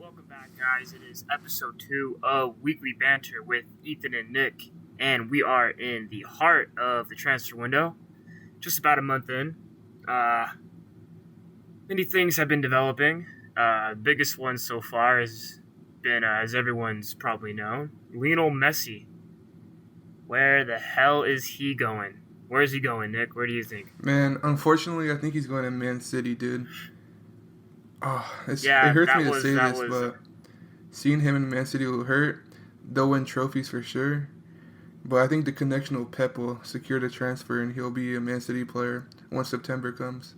Welcome back, guys. It is episode 2 of Weekly Banter with Ethan and Nick, and we are in the heart of the transfer window, just about a month in. Many things have been developing. Biggest one so far has been, as everyone's probably known, Lionel Messi. Where the hell is he going? Where is he going, Nick? Where do you think? Man, unfortunately, I think he's going to Man City, dude. It Yeah, hurts me to say this, but seeing him in Man City will hurt. They'll win trophies for sure. But I think the connection with Pep will secure the transfer, and he'll be a Man City player once September comes.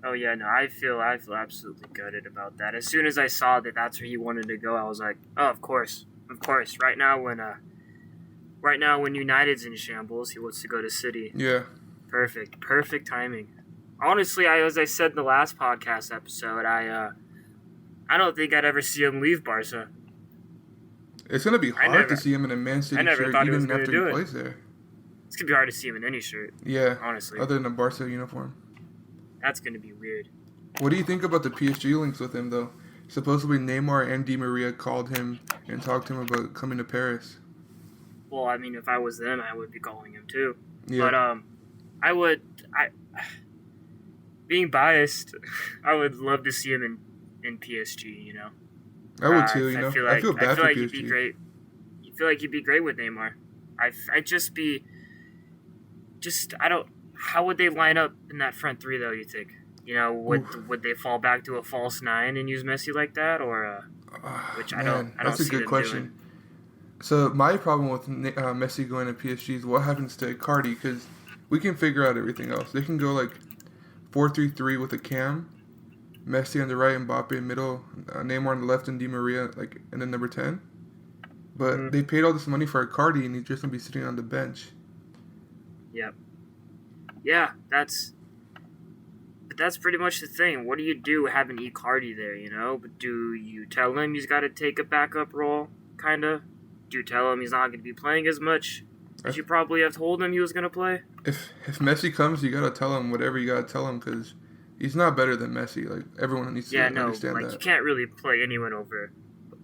Oh yeah, no, I feel absolutely gutted about that. As soon as I saw that that's where he wanted to go, I was like, oh, of course. Right now when United's in shambles, he wants to go to City. Yeah. Perfect timing. Honestly, as I said in the last podcast episode, I don't think I'd ever see him leave Barca. It's gonna be hard to see him in a Man City shirt, even after he plays there. It's gonna be hard to see him in any shirt. Yeah, honestly. Other than a Barca uniform. That's gonna be weird. What do you think about the PSG links with him, though? Supposedly Neymar and Di Maria called him and talked to him about coming to Paris. Well, I mean, if I was them, I would be calling him too. Yeah. But being biased, I would love to see him in PSG. You know. I would too. I feel bad for PSG. He'd be great. You feel like he'd be great with Neymar. How would they line up in that front three though? You think? You know, would they fall back to a false nine and use Messi like that, or I don't that's see a good them question. doing. So my problem with Messi going to PSG is what happens to Icardi, because we can figure out everything else. They can go like 4-3-3 with a cam, Messi on the right, Mbappe in the middle, Neymar on the left, and Di Maria and then number 10. But they paid all this money for Icardi, and he's just gonna be sitting on the bench. Yep. Yeah, that's pretty much the thing. What do you do having Icardi there? You know, but do you tell him he's got to take a backup role, kinda? Do you tell him he's not going to be playing as much as you probably have told him he was going to play? If Messi comes, you gotta tell him whatever you gotta tell him, because he's not better than Messi. Like, everyone needs to understand that. You can't really play anyone over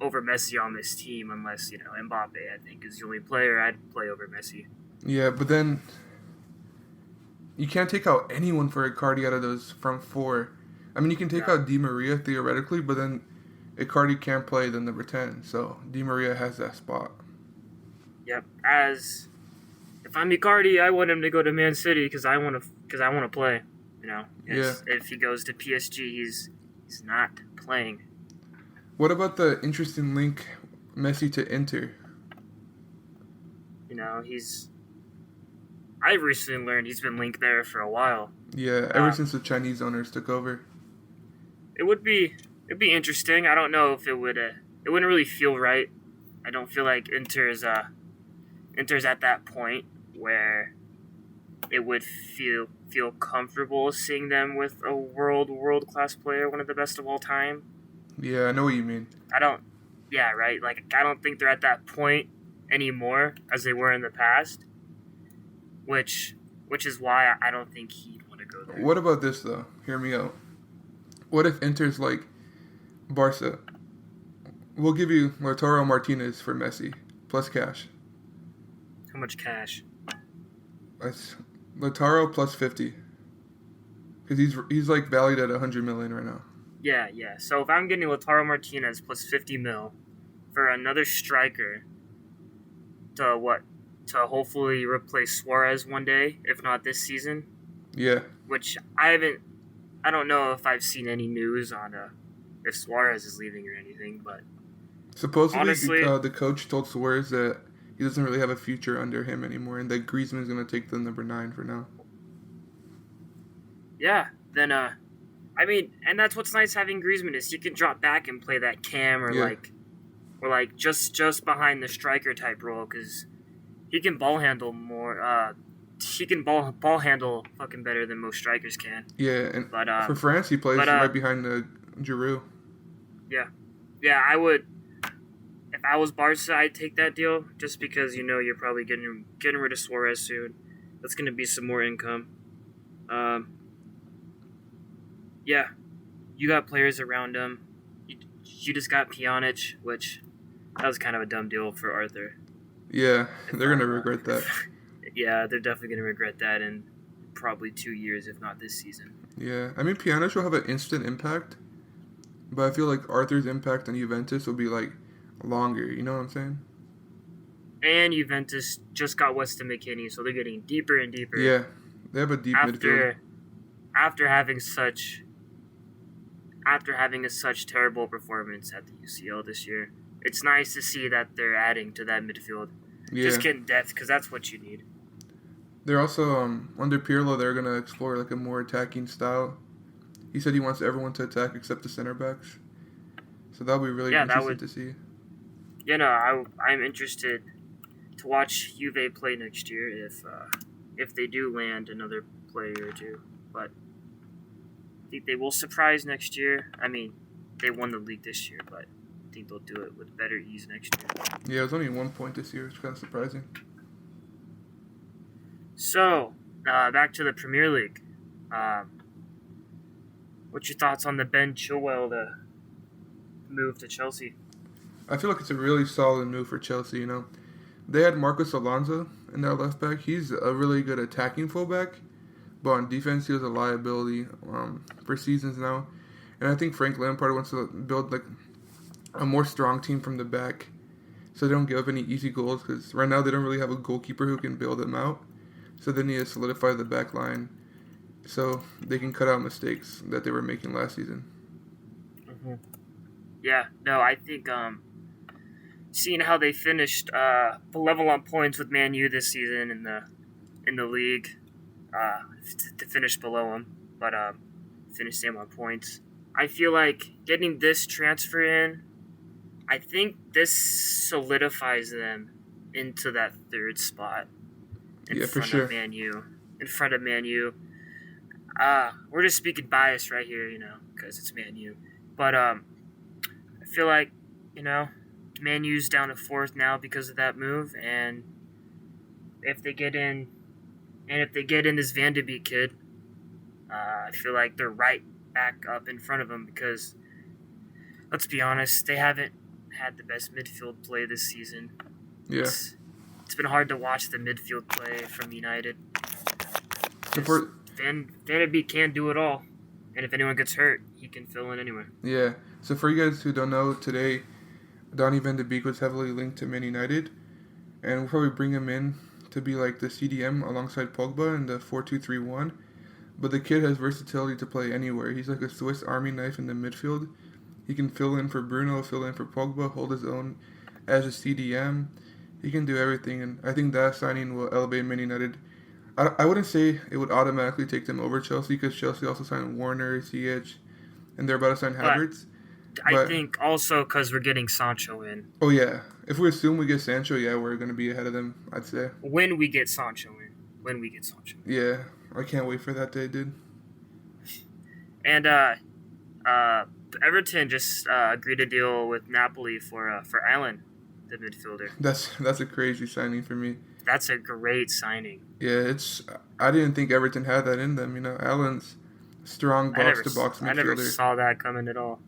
Messi on this team unless, Mbappe, I think, is the only player I'd play over Messi. Yeah, but then you can't take out anyone for Icardi out of those front four. I mean, you can take out Di Maria theoretically, but then Icardi can't play the number 10, so Di Maria has that spot. Yep. If I'm Icardi, I want him to go to Man City because I want to play. You know. If he goes to PSG, he's not playing. What about the interesting link, Messi to Inter? You know, I've recently learned he's been linked there for a while. Yeah, ever since the Chinese owners took over. It'd be interesting. I don't know if it wouldn't really feel right. I don't feel like Inter's at that point where it would feel comfortable seeing them with a world class player, one of the best of all time. Yeah, I know what you mean. Yeah, right. Like, I don't think they're at that point anymore as they were in the past, which is why I don't think he'd want to go there. What about this though? Hear me out. What if Inter's like Barca? We'll give you Lautaro Martinez for Messi plus cash. How much cash? That's Lautaro plus 50. Because he's like valued at 100 million right now. Yeah. So if I'm getting Lautaro Martinez plus 50 mil for another striker to hopefully replace Suarez one day, if not this season. Yeah. Which I don't know if I've seen any news on if Suarez is leaving or anything, but supposedly honestly, the coach told Suarez that he doesn't really have a future under him anymore, and that Griezmann is going to take the number 9 for now. Yeah, then I mean, and that's what's nice having Griezmann is he can drop back and play that cam or just behind the striker type role, because he can ball handle more. He can ball handle fucking better than most strikers can. Yeah, and for France, he plays right behind Giroud. Yeah, I would. If I was Barca, I'd take that deal just because you're probably getting rid of Suarez soon. That's going to be some more income. Yeah, you got players around him. you just got Pjanic, which that was kind of a dumb deal for Arthur. Yeah, they're gonna regret that. Yeah, they're definitely gonna regret that in probably 2 years, if not this season. Yeah, I mean Pjanic will have an instant impact, but I feel like Arthur's impact on Juventus will be like longer. You know what I'm saying? And Juventus just got Weston McKennie, so they're getting deeper and deeper. Yeah, they have a deep midfield. After having a such terrible performance at the UCL this year, it's nice to see that they're adding to that midfield. Yeah. Just getting depth, because that's what you need. They're also under Pirlo. They're gonna explore like a more attacking style. He said he wants everyone to attack except the center backs. So that'll be really interesting to see. You know, I'm interested to watch Juve play next year if they do land another player or two. But I think they will surprise next year. I mean, they won the league this year, but I think they'll do it with better ease next year. Yeah, it was only 1 point this year. It's kind of surprising. So, back to the Premier League. What's your thoughts on the Ben Chilwell move to Chelsea? I feel like it's a really solid move for Chelsea, you know. They had Marcos Alonso in their left back. He's a really good attacking fullback, but on defense he was a liability for seasons now. And I think Frank Lampard wants to build like a more strong team from the back so they don't give up any easy goals, because right now they don't really have a goalkeeper who can bail them out. So they need to solidify the back line so they can cut out mistakes that they were making last season. Mm-hmm. Yeah, no, I think seeing how they finished level on points with Man U this season in the league, to finish below them, but finish same on points. I feel like getting this transfer in, I think this solidifies them into that third spot in front of Man U. In front of Man U. We're just speaking bias right here, you know, because it's Man U. But I feel like, you know, Man U's down to fourth now because of that move, and if they get in this Van de Beek kid, I feel like they're right back up in front of them, because let's be honest, they haven't had the best midfield play this season. Yeah. It's been hard to watch the midfield play from United. Van de Beek can't do it all, and if anyone gets hurt, he can fill in anywhere. Yeah. So for you guys who don't know, today Donny Van de Beek was heavily linked to Man United, and we'll probably bring him in to be like the CDM alongside Pogba in the 4-2-3-1. But the kid has versatility to play anywhere. He's like a Swiss Army knife in the midfield. He can fill in for Bruno, fill in for Pogba, hold his own as a CDM. He can do everything, and I think that signing will elevate Man United. I wouldn't say it would automatically take them over Chelsea, because Chelsea also signed Warner, CH, and they're about to sign Havertz. I think also because we're getting Sancho in. Oh, yeah. If we assume we get Sancho, yeah, we're going to be ahead of them, I'd say. When we get Sancho in. Yeah, I can't wait for that day, dude. And Everton just agreed a deal with Napoli for Allen, the midfielder. That's a crazy signing for me. That's a great signing. Yeah, I didn't think Everton had that in them. You know, Allen's strong box-to-box midfielder. I never saw that coming at all.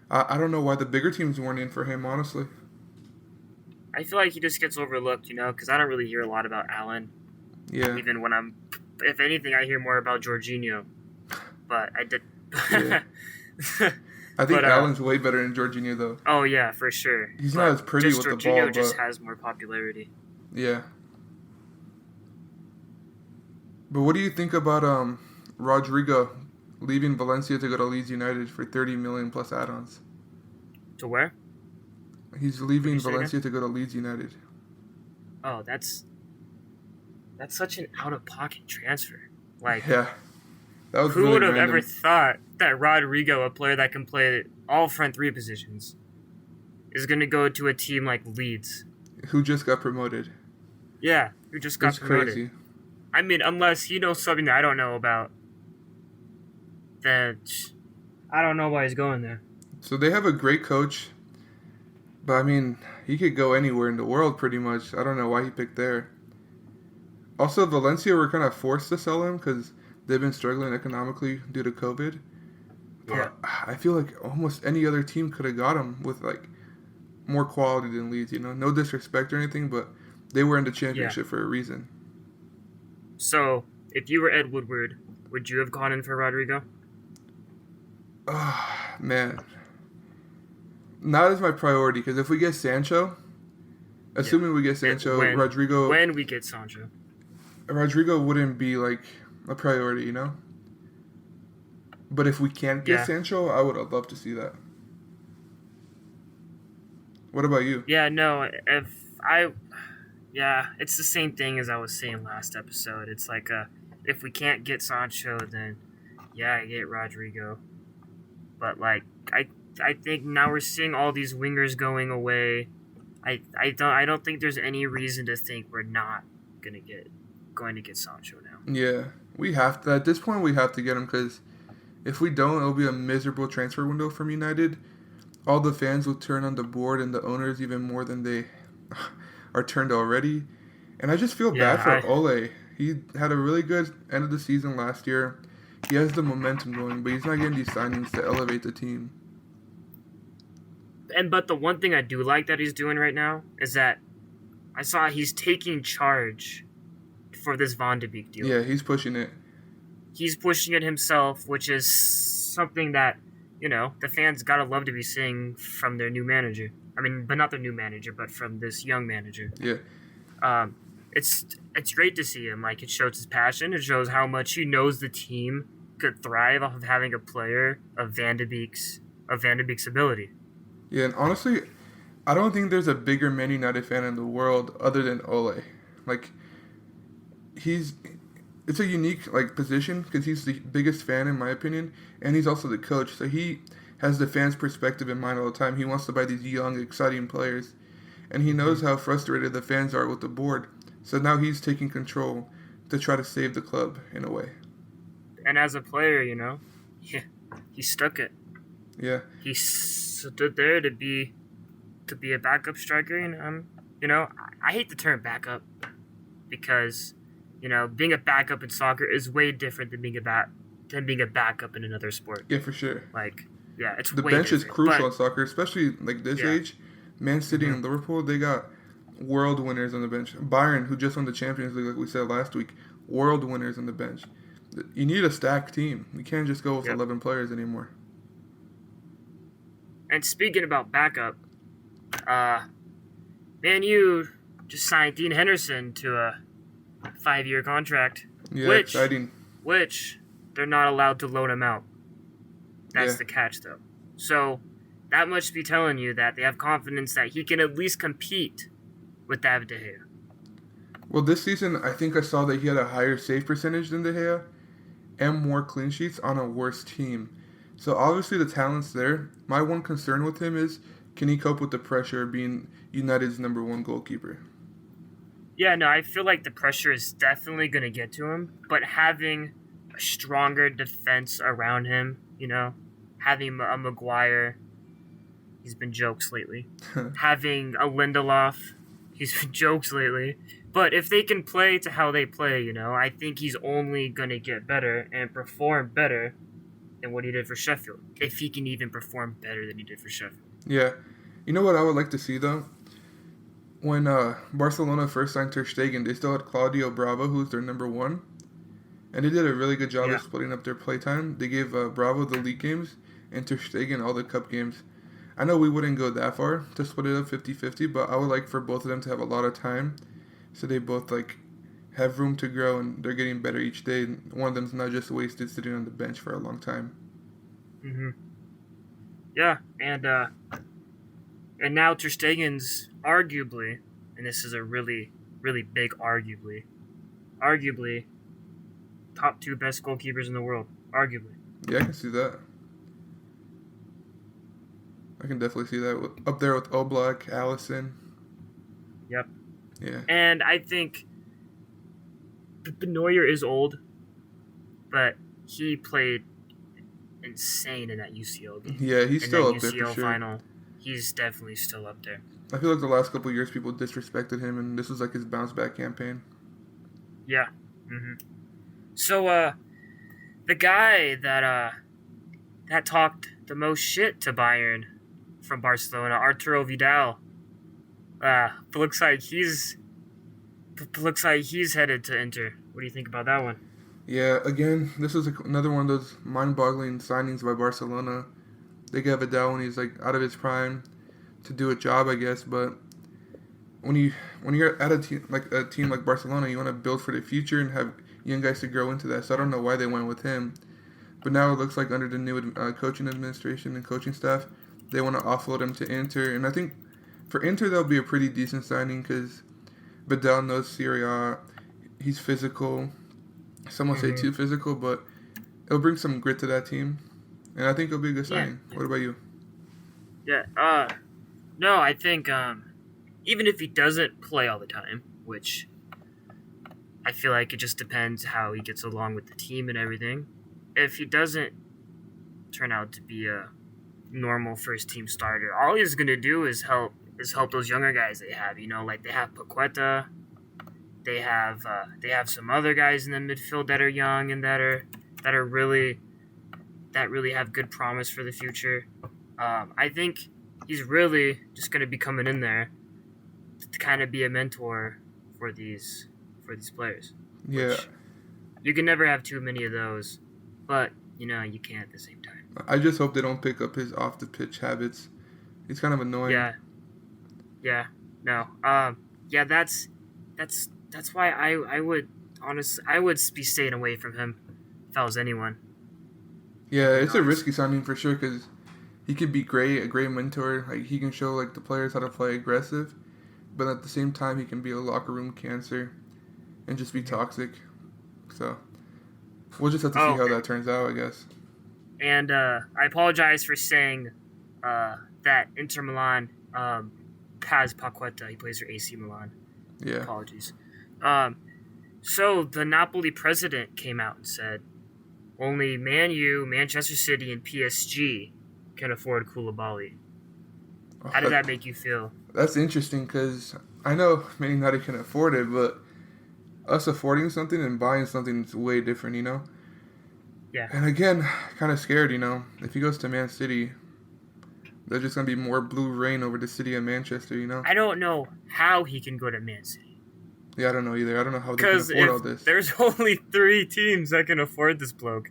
I don't know why the bigger teams weren't in for him, honestly. I feel like he just gets overlooked, you know, because I don't really hear a lot about Allen. Yeah. Even when if anything, I hear more about Jorginho. But I did. Yeah. I think Allen's way better than Jorginho, though. Oh, yeah, for sure. He's not as pretty with the ball, Jorginho just has more popularity. Yeah. But what do you think about Rodrigo leaving Valencia to go to Leeds United for 30 million plus add-ons? To where? He's leaving Valencia to go to Leeds United. Oh, that's such an out-of-pocket transfer. Like, yeah. That was who really would have random. ever thought that Rodrigo, a player that can play all front three positions, is going to go to a team like Leeds? Who just got promoted. Yeah, who just got promoted. Crazy. I mean, unless he knows something that I don't know about, then I don't know why he's going there. So they have a great coach, but I mean, he could go anywhere in the world pretty much. I don't know why he picked there. Also, Valencia were kind of forced to sell him because they've been struggling economically due to COVID. Yeah. but I feel like almost any other team could have got him with like more quality than Leeds. No disrespect or anything, but they were in the Yeah. championship for a reason. So, if you were Ed Woodward, would you have gone in for Rodrigo? Man, not as my priority because if we get Sancho, Yeah. assuming we get Sancho, When Rodrigo when we get Sancho. Rodrigo wouldn't be like a priority. But if we can't get Yeah. Sancho, I would have loved to see that. What about you? Yeah, no, yeah, it's the same thing as I was saying last episode. It's like if we can't get Sancho, then yeah, I get Rodrigo. But like I think now we're seeing all these wingers going away. I don't think there's any reason to think we're not going to get Sancho now. Yeah, we have to. At this point, we have to get him because if we don't, it'll be a miserable transfer window from United. All the fans will turn on the board and the owners even more than they are turned already. And I just feel bad for Ole. He had a really good end of the season last year. He has the momentum going, but he's not getting these signings to elevate the team. But the one thing I do like that he's doing right now is that I saw he's taking charge for this Van de Beek deal. Yeah, he's pushing it. He's pushing it himself, which is something that, the fans gotta love to be seeing from their new manager. I mean, but not their new manager, but from this young manager. Yeah. It's great to see him. Like, it shows his passion. It shows how much he knows the team could thrive off of having a player of Van de Beek's ability. Yeah, and honestly, I don't think there's a bigger Man United fan in the world other than Ole. Like, it's a unique position because he's the biggest fan in my opinion, and he's also the coach. So he has the fans' perspective in mind all the time. He wants to buy these young, exciting players, and he knows how frustrated the fans are with the board. So now he's taking control to try to save the club in a way. And as a player, he stuck it. Yeah. He stood there to be a backup striker, and I hate the term backup because being a backup in soccer is way different than being a backup in another sport. Yeah, for sure. It's the way bench different. is crucial in soccer, especially this Yeah. age. Man City and Liverpool, they got world winners on the bench. Bayern, who just won the Champions League, like we said last week, world winners on the bench. You need a stacked team. You can't just go with 11 players anymore. And speaking about backup, Man U just signed Dean Henderson to a 5-year contract. Yeah, exciting. Which they're not allowed to loan him out. That's the catch, though. So that must be telling you that they have confidence that he can at least compete with David De Gea. Well, this season, I think I saw that he had a higher save percentage than De Gea and more clean sheets on a worse team. So obviously the talent's there. My one concern with him is, can he cope with the pressure of being United's number one goalkeeper? Yeah, no, I feel like the pressure is definitely going to get to him, but having a stronger defense around him, having a Maguire, he's been jokes lately. Having a Lindelof, he's been jokes lately. But if they can play to how they play, I think he's only going to get better and perform better than what he did for Sheffield. If he can even perform better than he did for Sheffield. Yeah. You know what I would like to see, though? When Barcelona first signed Ter Stegen, they still had Claudio Bravo, who's their number one. And they did a really good job of splitting up their playtime. They gave Bravo the league games and Ter Stegen all the cup games. I know we wouldn't go that far to split it up 50-50, but I would like for both of them to have a lot of time so they both have room to grow and they're getting better each day. And one of them's not just wasted sitting on the bench for a long time. Mm-hmm. Yeah, and now Ter Stegen's arguably, and this is a really, really big arguably top 2 best goalkeepers in the world. Arguably. Yeah, I can see that. I can definitely see that. Up there with Oblak, Allison. Yep. Yeah. And I think Neuer is old, but he played insane in that UCL game. Yeah, he's still up there UCL for sure. final, he's definitely still up there. I feel like the last couple of years people disrespected him, and this was his bounce back campaign. Yeah. Mm-hmm. So, the guy that that talked the most shit to Bayern from Barcelona, Arturo Vidal. Looks like he's headed to Inter. What do you think about that one? Yeah, again, this is another one of those mind-boggling signings by Barcelona. They get Vidal when he's like out of his prime to do a job, I guess. But when you're at a team like Barcelona, you want to build for the future and have young guys to grow into that. So I don't know why they went with him. But now it looks like under the new coaching administration and coaching staff, they want to offload him to Inter. And I think for Inter, that'll be a pretty decent signing because Vidal knows Serie A. He's physical. Some will say too physical, but it'll bring some grit to that team. And I think it'll be a good signing. Yeah. What about you? Yeah. No, I think even if he doesn't play all the time, which I feel like it just depends how he gets along with the team and everything. If he doesn't turn out to be a normal first team starter, all he's gonna do is help those younger guys they have. You know, like they have Paqueta, they have some other guys in the midfield that are young and that really have good promise for the future. I think he's really just gonna be coming in there to kind of be a mentor for these players. Yeah, you can never have too many of those. But, you can't at the same time. I just hope they don't pick up his off-the-pitch habits. He's kind of annoying. Yeah. No. That's why I would be staying away from him if I was anyone. Yeah, it's a risky signing for sure because he could be a great mentor. Like he can show like the players how to play aggressive, but at the same time he can be a locker room cancer and just be toxic. So we'll just have to see how that turns out, I guess. And I apologize for saying that Inter Milan has Paqueta. He plays for AC Milan. Yeah. Apologies. So the Napoli president came out and said only Man U, Manchester City, and PSG can afford Koulibaly. How did that make you feel? That's interesting because I know Man United can afford it, but us affording something and buying something is way different, Yeah. And again, kind of scared, If he goes to Man City, there's just going to be more blue rain over the city of Manchester, I don't know how he can go to Man City. Yeah, I don't know either. I don't know how they can afford all this. There's only 3 teams that can afford this bloke.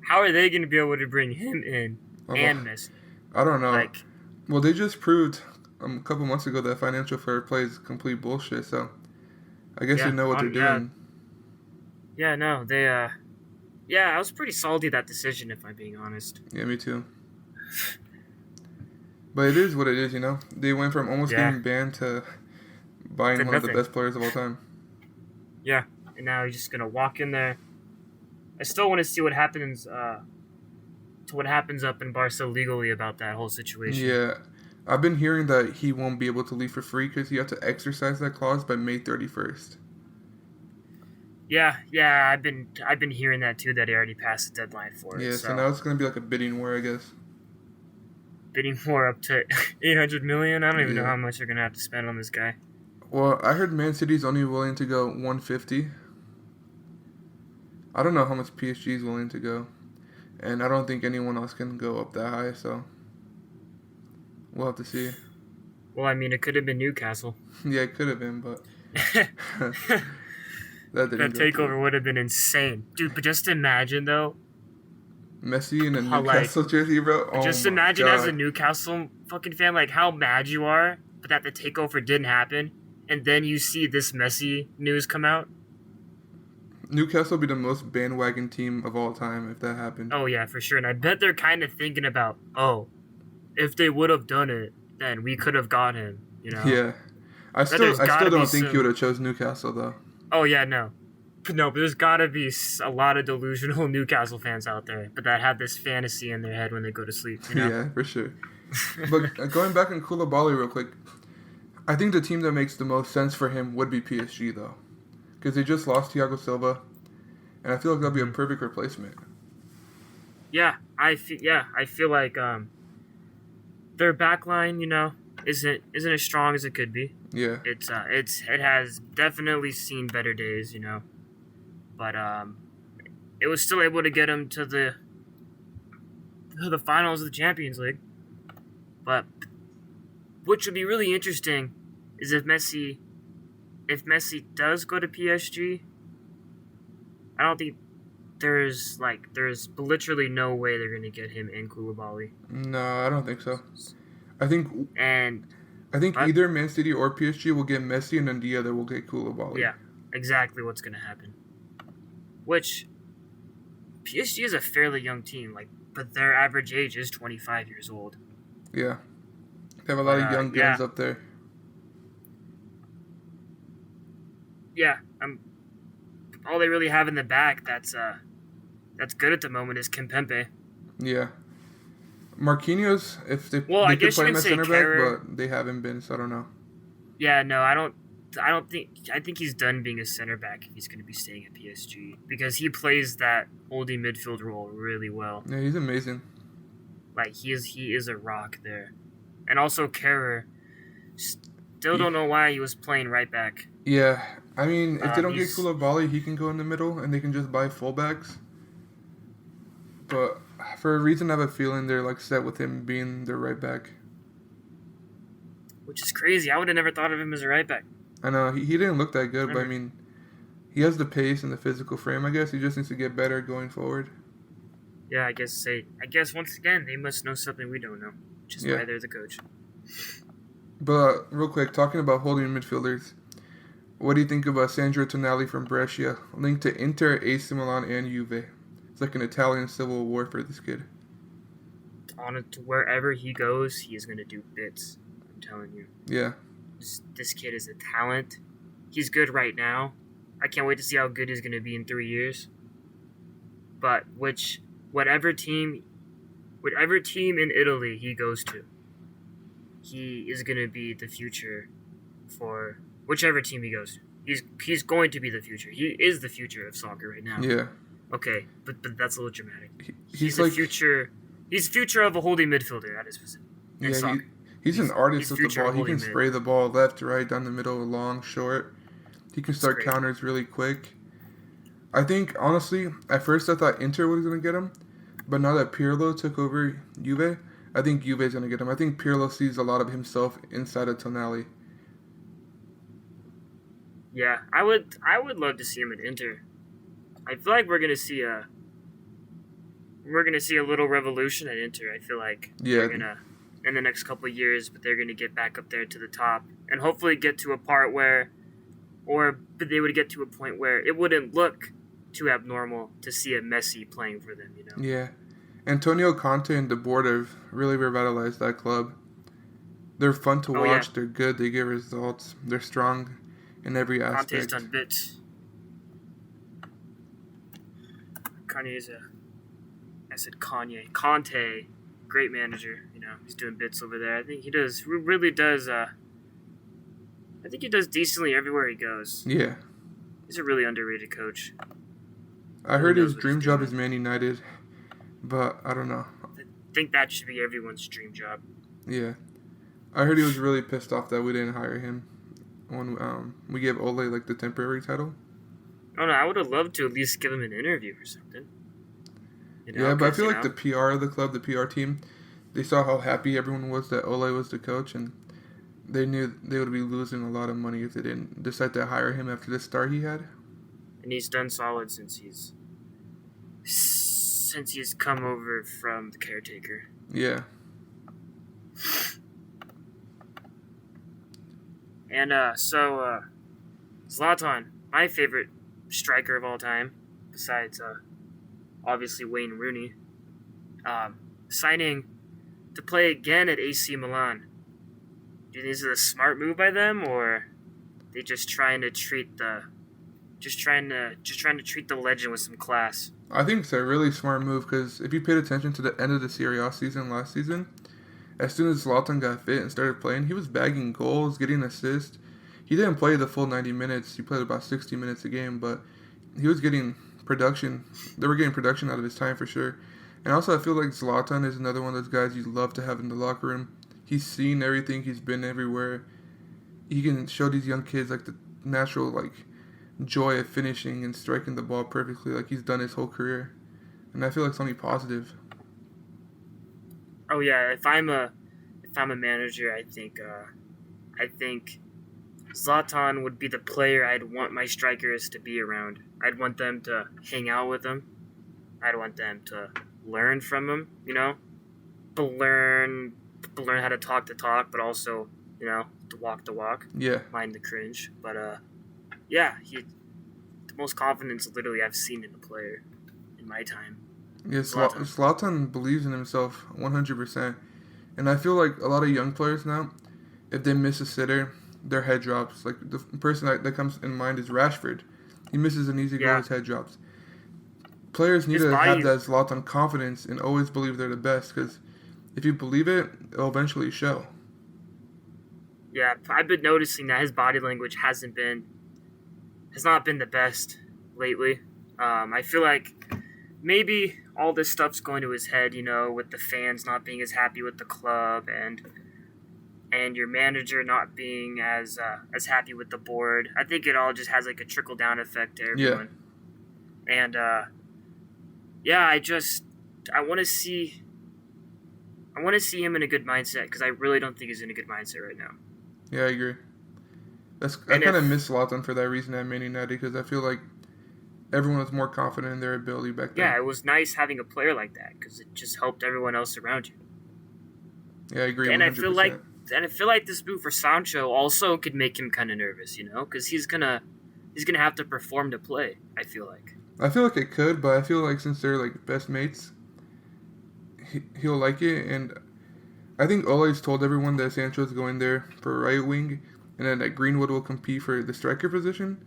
How are they going to be able to bring him in and Messi? I don't know. Well, they just proved a couple months ago that financial fair play is complete bullshit, so I guess they know what they're doing. Yeah, no, they, I was pretty salty that decision, if I'm being honest. Yeah, me too. But it is what it is, They went from almost getting banned to buying one of the best players of all time. Yeah, and now he's just going to walk in there. I still want to see what happens, up in Barca legally about that whole situation. Yeah. I've been hearing that he won't be able to leave for free because you have to exercise that clause by May 31st. Yeah, I've been hearing that too, that he already passed the deadline for it. Yeah, so now it's going to be like a bidding war, I guess. Bidding war up to $800 million? I don't even know how much they're going to have to spend on this guy. Well, I heard Man City's only willing to go 150. I don't know how much PSG is willing to go. And I don't think anyone else can go up that high, so we'll have to see. Well, I mean, it could have been Newcastle. Yeah, it could have been, but that takeover would have been insane. Dude, but just imagine, though. Messi in a Newcastle jersey, bro. Oh just imagine as a Newcastle fucking fan, like, how mad you are, but that the takeover didn't happen, and then you see this Messi news come out. Newcastle would be the most bandwagon team of all time if that happened. Oh, yeah, for sure. And I bet they're kind of thinking about, if they would have done it, then we could have got him, Yeah. I still don't think he would have chose Newcastle, though. Oh, yeah, no. No, but there's got to be a lot of delusional Newcastle fans out there, but that have this fantasy in their head when they go to sleep, Yeah, for sure. But going back on Koulibaly real quick, I think the team that makes the most sense for him would be PSG, though. Because they just lost Thiago Silva, and I feel like that'll be a perfect replacement. Yeah, I feel like their back line, isn't as strong as it could be. Yeah. It has definitely seen better days, But it was still able to get them to the finals of the Champions League. But which would be really interesting is if Messi does go to PSG. I don't think there's literally no way they're gonna get him and Koulibaly. No, I don't think so. I think And either Man City or PSG will get Messi, and then the other will get Koulibaly. yeah, exactly what's gonna happen. Which PSG is a fairly young team, but their average age is 25 years old. Yeah, they have a lot of young guns up there. Yeah, all they really have in the back that's good at the moment is Kimpembe. Yeah. Marquinhos, if they I could guess play you him can as say center Kehrer. back, but they haven't been, so I don't know. Yeah, no, I think he's done being a center back if he's going to be staying at PSG because he plays that holding midfield role really well. Yeah, he's amazing. He is a rock there. And also Kehrer, still don't know why he was playing right back. Yeah, I mean, if they don't get Koulibaly, he can go in the middle, and they can just buy fullbacks. But for a reason, I have a feeling they're set with him being their right back. Which is crazy. I would have never thought of him as a right back. I know he didn't look that good, but I mean, he has the pace and the physical frame. I guess he just needs to get better going forward. Yeah, I guess once again they must know something we don't know, which is why they're the coach. But real quick, talking about holding midfielders, what do you think about Sandro Tonali from Brescia, linked to Inter, AC Milan, and Juve? It's like an Italian civil war for this kid. On it to wherever he goes, he is going to do bits. I'm telling you. Yeah. This kid is a talent. He's good right now. I can't wait to see how good he's going to be in 3 years. But whatever team in Italy he goes to, he is going to be the future for whichever team he goes to. He's going to be the future. He is the future of soccer right now. Yeah. Okay, but that's a little dramatic. He's the future. He's the future of a holding midfielder. That is specific. Yeah, he's an artist with the ball. He can spray the ball left, right, down the middle, long, short. He can start counters really quick. I think, honestly, at first I thought Inter was going to get him. But now that Pirlo took over Juve, I think Juve is going to get him. I think Pirlo sees a lot of himself inside of Tonali. Yeah, I would love to see him at Inter. I feel like we're gonna see a little revolution at Inter. I feel like they're gonna in the next couple of years, but they're gonna get back up there to the top and hopefully get to a part where, but they would get to a point where it wouldn't look too abnormal to see a Messi playing for them. Yeah, Antonio Conte and the board have really revitalized that club. They're fun to watch. Yeah. They're good. They get results. They're strong in every aspect. Conte's done bits. Conte, great manager. He's doing bits over there. I think he does. Really does. I think he does decently everywhere he goes. Yeah. He's a really underrated coach. I heard his dream job is Man United, but I don't know. I think that should be everyone's dream job. Yeah. I heard he was really pissed off that we didn't hire him when we gave Ole the temporary title. Oh no, I would have loved to at least give him an interview or something. Yeah, but I feel like the PR of the club, the PR team, they saw how happy everyone was that Ole was the coach, and they knew they would be losing a lot of money if they didn't decide to hire him after the start he had. And he's done solid since he's come over from the caretaker. Yeah. And so Zlatan, my favorite striker of all time, besides obviously Wayne Rooney, signing to play again at AC Milan. Do you think this is a smart move by them, or they just trying to treat the legend with some class? I think it's a really smart move because if you paid attention to the end of the Serie A season last season, as soon as Zlatan got fit and started playing, he was bagging goals, getting assists. He didn't play the full 90 minutes. He played about 60 minutes a game, but he was getting production. They were getting production out of his time for sure. And also, I feel like Zlatan is another one of those guys you love to have in the locker room. He's seen everything. He's been everywhere. He can show these young kids the natural joy of finishing and striking the ball perfectly, like he's done his whole career. And I feel like it's only positive. Oh yeah, if I'm a manager, I think Zlatan would be the player I'd want my strikers to be around. I'd want them to hang out with him. I'd want them to learn from him. To learn how to talk the talk, but also to walk the walk. Yeah. Mind the cringe, but yeah, he the most confidence literally I've seen in a player in my time. Yeah, Zlatan. Zlatan believes in himself 100%. And I feel like a lot of young players now, if they miss a sitter, their head drops. Like the person that comes in mind is Rashford. He misses an easy goal, Yeah. his head drops. Players need His to body- have that Zlatan confidence and always believe they're the best, because if you believe it, it'll eventually show. Yeah, I've been noticing that his body language has not been the best lately. I feel like maybe all this stuff's going to his head, with the fans not being as happy with the club and your manager not being as happy with the board. I think it all just has like a trickle down effect to everyone. Yeah. And yeah, I want to see him in a good mindset, because I really don't think he's in a good mindset right now. Yeah, I agree. I kind of miss Zlatan for that reason at Man United, because I feel like everyone was more confident in their ability back then. Yeah, it was nice having a player like that, because it just helped everyone else around you. Yeah, I agree. And 100%. I feel like this move for Sancho also could make him kind of nervous, because he's gonna have to perform to play. I feel like it could, but I feel like since they're like best mates, he'll like it. And I think Ole's told everyone that Sancho's going there for right wing, and then that Greenwood will compete for the striker position.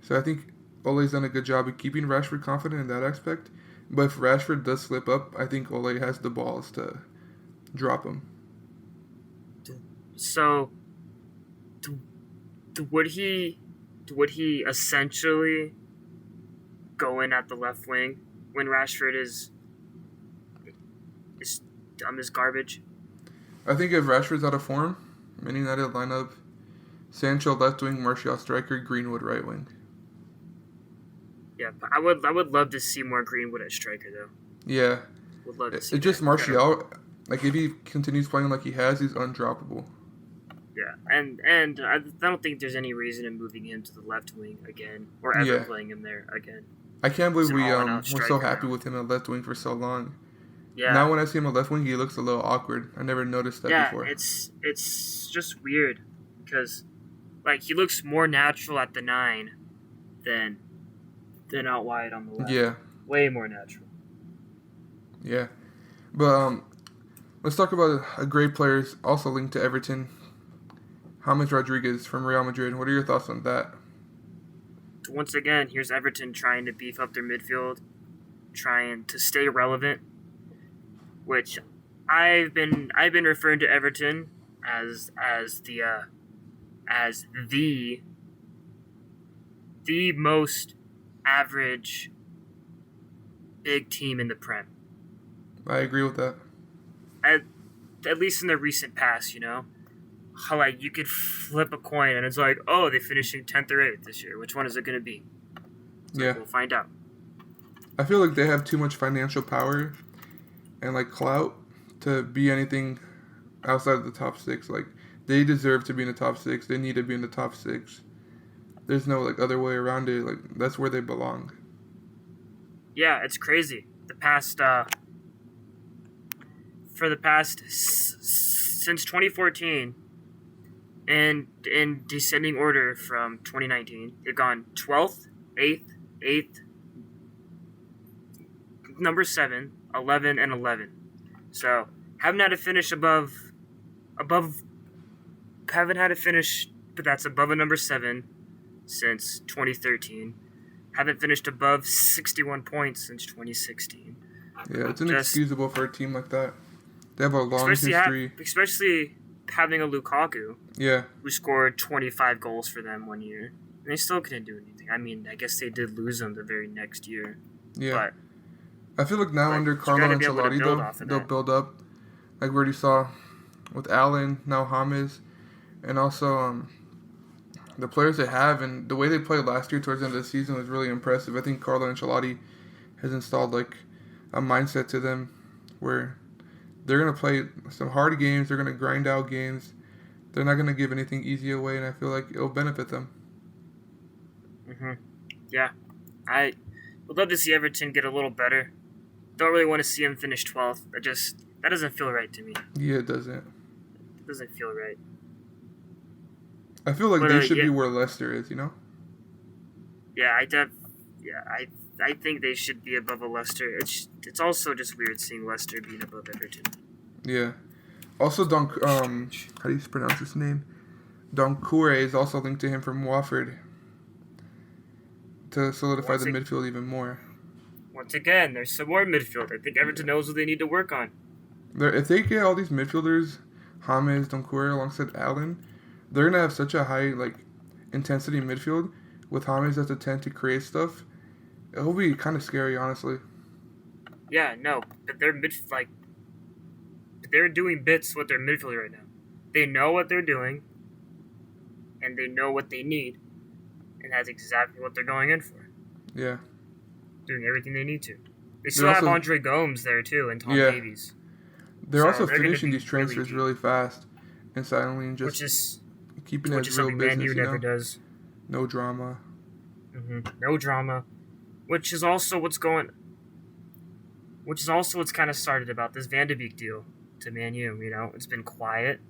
So I think Ole's done a good job of keeping Rashford confident in that aspect. But if Rashford does slip up, I think Ole has the balls to drop him. So, would he essentially go in at the left wing when Rashford is dumb as garbage? I think if Rashford's out of form, Man United lineup, Sancho left wing, Martial striker, Greenwood right wing. Yeah, but I would love to see more Greenwood at striker though. Yeah. Would love to see. It's just Martial. Like if he continues playing like he has, he's undroppable. Yeah, and I don't think there's any reason in moving him to the left wing again, or ever playing him there again. I can't believe He's we're so happy with him at left wing for so long. Yeah. Now when I see him at left wing, he looks a little awkward. I never noticed that before. Yeah, it's just weird, because like he looks more natural at the 9 than out wide on the left. Yeah. Way more natural. Yeah. But let's talk about a great player also linked to Everton, James Rodriguez from Real Madrid. What are your thoughts on that? Once again, here's Everton trying to beef up their midfield, trying to stay relevant, which I've been referring to Everton as the most average big team in the Prem. I agree with that. At least in the recent past, how like you could flip a coin and it's like, oh, they're finishing 10th or 8th this year. Which one is it going to be? Yeah. We'll find out. I feel like they have too much financial power and like clout to be anything outside of the top 6. Like they deserve to be in the top 6. They need to be in the top 6. There's no like other way around it. Like that's where they belong. Yeah, it's crazy. Since 2014, and in descending order from 2019, they've gone 12th, 8th, number 7, 11, and 11. So haven't had a finish but that's above a number 7 since 2013. Haven't finished above 61 points since 2016. Yeah, it's inexcusable for a team like that. They have a long history. Especially having a Lukaku. Yeah. Who scored 25 goals for them one year. And they still couldn't do anything. I mean, I guess they did lose him the very next year. Yeah. But I feel like now under Carlo Ancelotti, they'll build up. Like we already saw with Allen, now James, and also the players they have, and the way they played last year towards the end of the season was really impressive. I think Carlo Ancelotti has installed like a mindset to them where They're going to play some hard games. They're going to grind out games. They're not going to give anything easy away, and I feel like it'll benefit them. Yeah. I would love to see Everton get a little better. Don't really want to see them finish 12th. That doesn't feel right to me. Yeah, it doesn't. It doesn't feel right. I feel like they should be where Leicester is, you know? Yeah, I think they should be above a Leicester. It's also just weird seeing Leicester being above Everton. Yeah. Also, how do you pronounce his name? Doncoure is also linked to him from Watford to solidify the midfield even more. Once again, there's some more midfield. I think Everton knows what they need to work on. If they get all these midfielders, James, Doncoure alongside Allen, they're gonna have such a high intensity midfield with James as a 10 to create stuff. It'll be kind of scary, honestly. Yeah, no, but they're doing bits with their midfield right now. They know what they're doing, and they know what they need, and that's exactly what they're going in for. Yeah. Doing everything they need to. They still have Andre Gomes there, too, and Tom Davies. They're also finishing these transfers really fast and silently and just keeping it as real business, Man U never does. No drama. No drama. Which is also what's kind of started about this Van de Beek deal to Man U, you know? It's been quiet.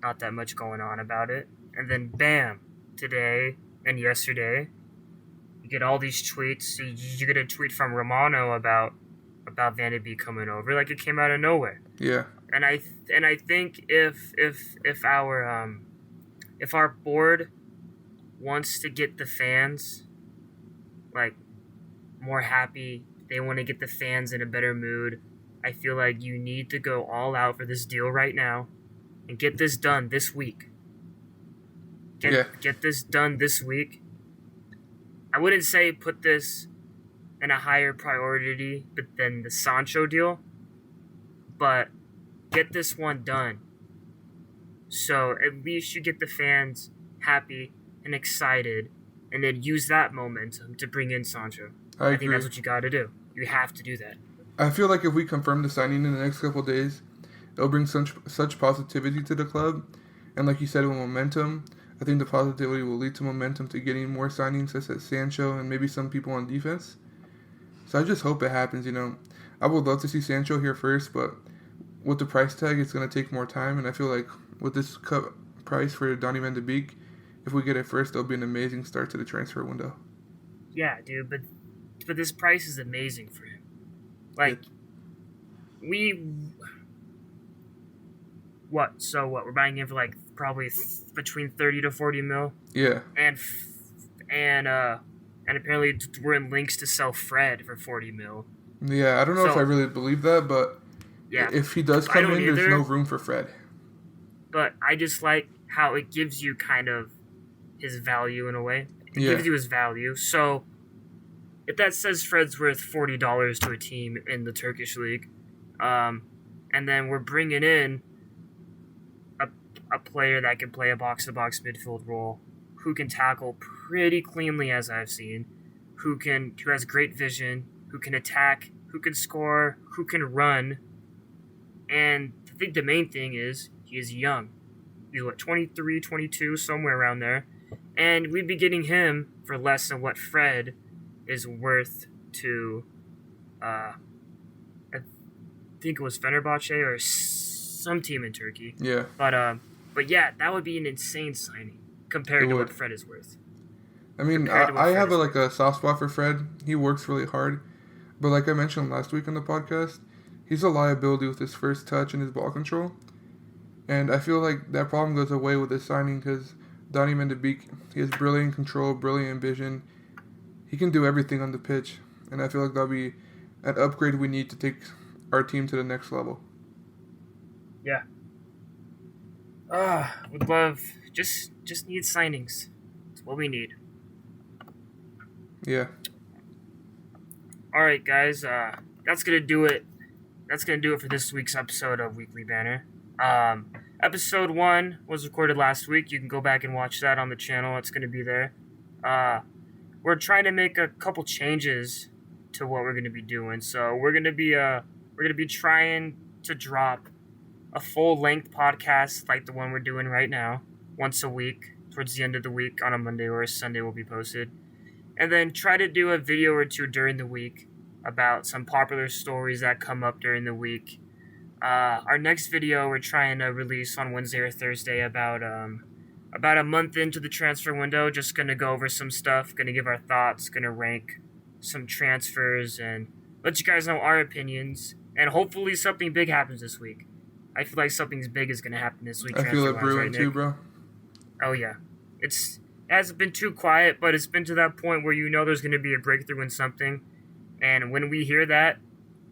Not that much going on about it. And then, bam, today and yesterday, you get all these tweets. You get a tweet from Romano about Van de Beek coming over, like it came out of nowhere. Yeah. And I think if our board wants to get the fans more happy, they want to get the fans in a better mood, I feel like you need to go all out for this deal right now and get this done this week. Get this done this week. I wouldn't say put this in a higher priority than the Sancho deal, but get this one done. So at least you get the fans happy and excited, and then use that momentum to bring in Sancho. I think that's what you got to do. You have to do that. I feel like if we confirm the signing in the next couple of days, it'll bring such positivity to the club, and like you said, with momentum. I think the positivity will lead to momentum to getting more signings, such as Sancho and maybe some people on defense. So I just hope it happens, you know. I would love to see Sancho here first, but with the price tag, it's going to take more time. And I feel like with this cut price for Donny van de Beek, if we get it first, it'll be an amazing start to the transfer window. Yeah, dude, but this price is amazing for him. We're buying him for probably between 30 to 40 mil. Yeah. And apparently we're in links to sell Fred for 40 mil. Yeah, I don't know if I really believe that, but if he does come in, there's no room for Fred. But I just like how it gives you kind of his value in a way. It gives you his value. So if that says Fred's worth $40 to a team in the Turkish league, and then we're bringing in a player that can play a box-to-box midfield role, who can tackle pretty cleanly, as I've seen, who has great vision, who can attack, who can score, who can run, and I think the main thing is he is young. He's 23, 22, somewhere around there, and we'd be getting him for less than what Fred is worth to, I think it was Fenerbahce or some team in Turkey. Yeah. But yeah, that would be an insane signing compared to what Fred is worth. I mean, I have a soft spot for Fred. He works really hard. But like I mentioned last week on the podcast, he's a liability with his first touch and his ball control. And I feel like that problem goes away with his signing because Donny van de Beek, he has brilliant control, brilliant vision. He can do everything on the pitch. And I feel like that'll be an upgrade we need to take our team to the next level. Yeah. Would love, just need signings. That's what we need. Yeah. All right, guys. That's gonna do it. That's gonna do it for this week's episode of Weekly Banter. Episode 1 was recorded last week. You can go back and watch that on the channel. It's gonna be there. We're trying to make a couple changes to what we're gonna be doing. So we're gonna be trying to drop a full-length podcast like the one we're doing right now, once a week, towards the end of the week on a Monday or a Sunday will be posted. And then try to do a video or two during the week about some popular stories that come up during the week. Our next video we're trying to release on Wednesday or Thursday about a month into the transfer window. Just going to go over some stuff, going to give our thoughts, going to rank some transfers and let you guys know our opinions. And hopefully something big happens this week. I feel like something big is going to happen this week. I feel it brewing right, too, bro. Oh, yeah. It hasn't been too quiet, but it's been to that point where you know there's going to be a breakthrough in something. And when we hear that,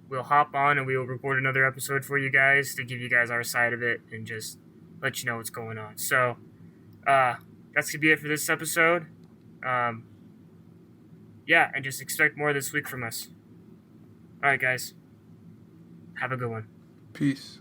we'll hop on and we will record another episode for you guys to give you guys our side of it and just let you know what's going on. So, that's going to be it for this episode. Yeah, and just expect more this week from us. All right, guys. Have a good one. Peace.